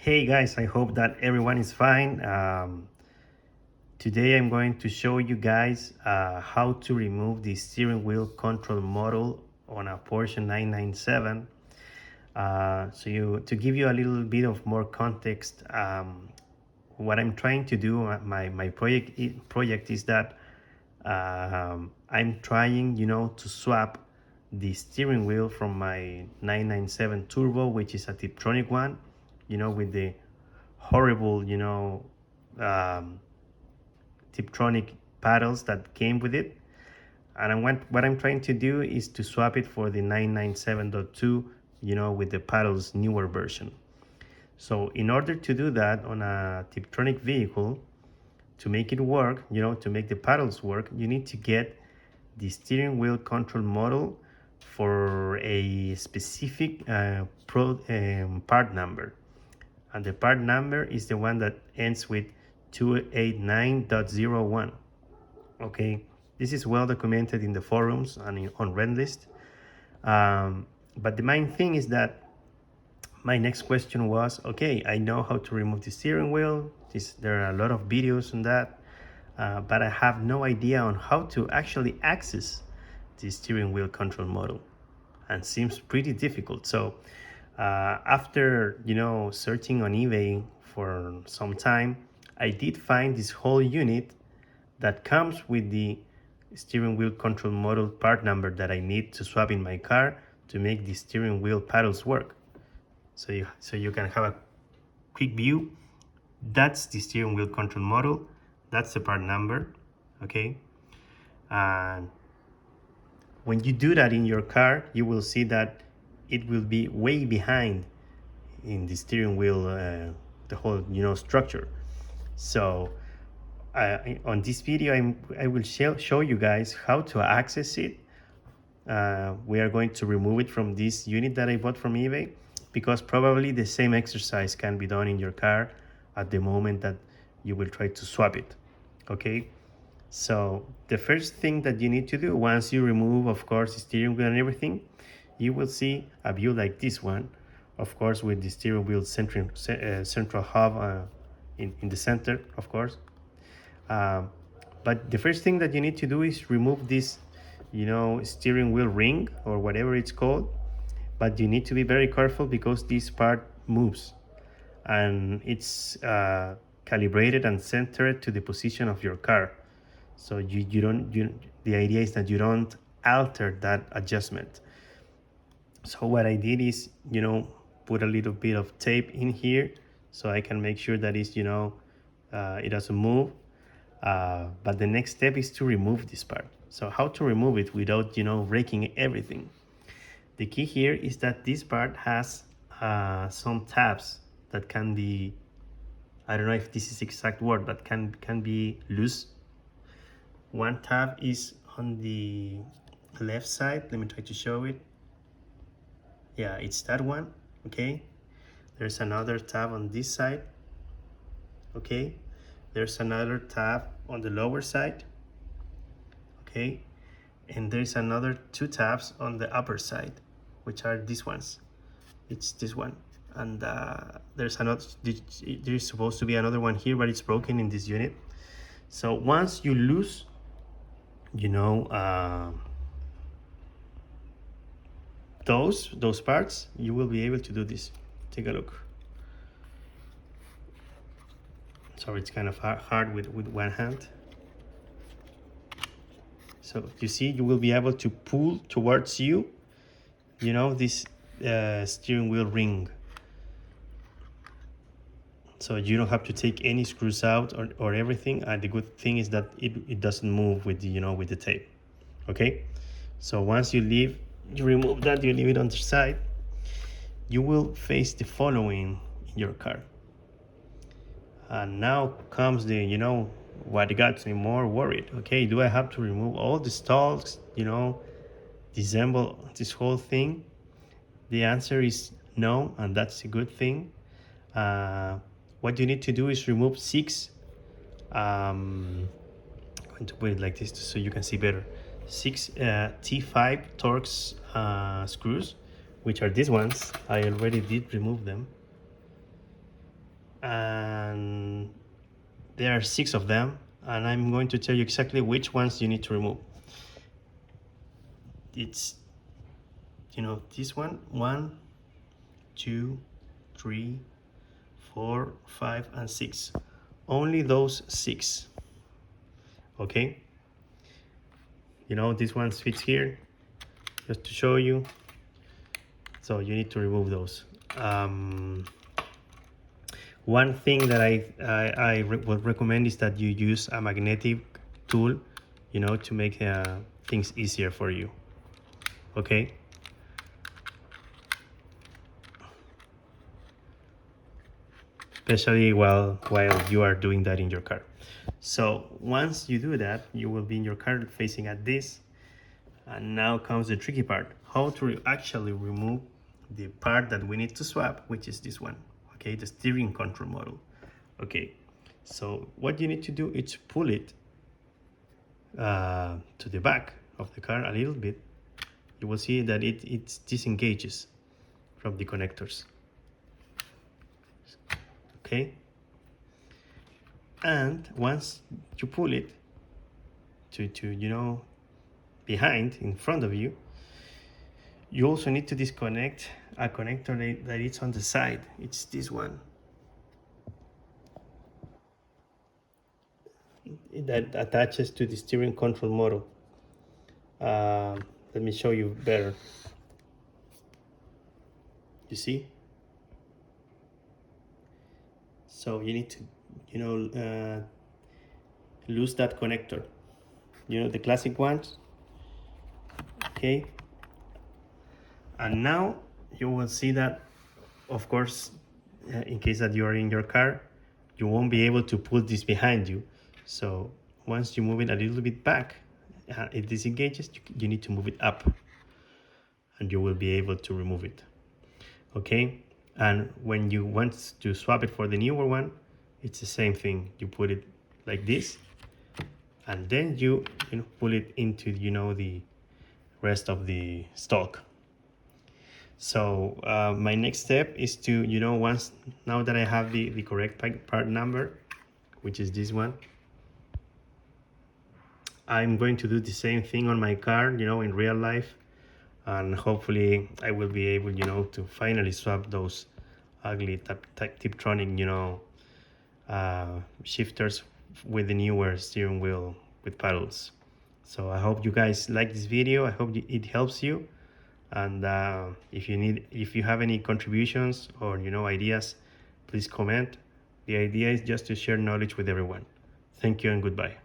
Hey guys, I hope that everyone is fine. Today I'm going to show you guys how to remove the steering wheel control module on a Porsche 997. To give you a little bit of more context, what I'm trying to do, my project is that I'm trying, to swap the steering wheel from my 997 Turbo, which is a Tiptronic one, with the horrible, um, Tiptronic paddles that came with it. And what I'm trying to do is to swap it for the 997.2, with the paddles newer version. So in order to do that on a Tiptronic vehicle, to make it work, to make the paddles work, you need to get the steering wheel control model for a specific part number. And the part number is the one that ends with 289.01. Okay, this is well documented in the forums and on Redlist. But the main thing is that my next question was, okay, I know how to remove the steering wheel. There are a lot of videos on that, but I have no idea on how to actually access the steering wheel control model, and seems pretty difficult. So after searching on eBay for some time, I did find this whole unit that comes with the steering wheel control model part number that I need to swap in my car to make the steering wheel paddles work. So you can have a quick view. That's the steering wheel control model. That's the part number. Okay. And when you do that in your car, you will see that it will be way behind in the steering wheel, the whole structure. So on this video, I will show you guys how to access it. We are going to remove it from this unit that I bought from eBay, because probably the same exercise can be done in your car at the moment that you will try to swap it. Okay, so the first thing that you need to do, once you remove, of course, the steering wheel and everything, you will see a view like this one, of course, with the steering wheel central hub in the center, of course. But the first thing that you need to do is remove this, steering wheel ring or whatever it's called. But you need to be very careful because this part moves, and it's calibrated and centered to the position of your car. So the idea is that you don't alter that adjustment. So what I did is, put a little bit of tape in here so I can make sure that it doesn't move. But the next step is to remove this part. So how to remove it without, breaking everything? The key here is that this part has some tabs that can be, I don't know if this is the exact word, but can be loose. One tab is on the left side. Let me try to show it. Yeah, it's that one. Okay. There's another tab on this side. Okay. There's another tab on the lower side. Okay. And there's another two tabs on the upper side, which are these ones. It's this one. And there's supposed to be another one here, but it's broken in this unit. So once you lose, those parts, you will be able to do this. Take a look. Sorry, it's kind of hard with one hand. So you see, you will be able to pull towards you, this steering wheel ring. So you don't have to take any screws out or everything. And the good thing is that it doesn't move with the tape. Okay. So once you remove that, you leave it on the side, you will face the following in your car. And now comes what got me more worried. Okay, do I have to remove all the stalks, disassemble this whole thing? The answer is no, and that's a good thing. What you need to do is remove 6, I'm going to put it like this so you can see better, 6 T5 Torx screws, which are these ones. I already did remove them. and there are 6 of them, and I'm going to tell you exactly which ones you need to remove. It's, you know, this one, 1, 2, 3, 4, 5, and 6. Only those 6. Okay, you know, this one fits here, just to show you. So you need to remove those. One thing that I would recommend is that you use a magnetic tool, you know, to make things easier for you. Okay. Especially while you are doing that in your car. So once you do that, you will be in your car facing at this, and now comes the tricky part: how to actually remove the part that we need to swap, which is this one. Okay, the steering control module. Okay, so what you need to do is pull it to the back of the car a little bit. You will see that it disengages from the connectors. Okay, and once you pull it to you know, behind, in front of you, you also need to disconnect a connector that is on the side. It's this one that attaches to the steering control module. Let me show you better. You see? So you need to, you know, lose that connector. You know, the classic ones. Okay. And now you will see that, of course, in case that you are in your car, you won't be able to put this behind you. So once you move it a little bit back, it disengages. You need to move it up, and you will be able to remove it. Okay, and when you want to swap it for the newer one, it's the same thing. You put it like this, and then you know, pull it into, you know, the rest of the stock. So my next step is to, you know, once now that I have the correct part number, which is this one, I'm going to do the same thing on my car, you know, in real life, and hopefully I will be able, you know, to finally swap those ugly Tiptronic, you know, shifters with the newer steering wheel with paddles. So I hope you guys like this video. I hope it helps you. And if you have any contributions or, you know, ideas, please comment. The idea is just to share knowledge with everyone. Thank you and goodbye.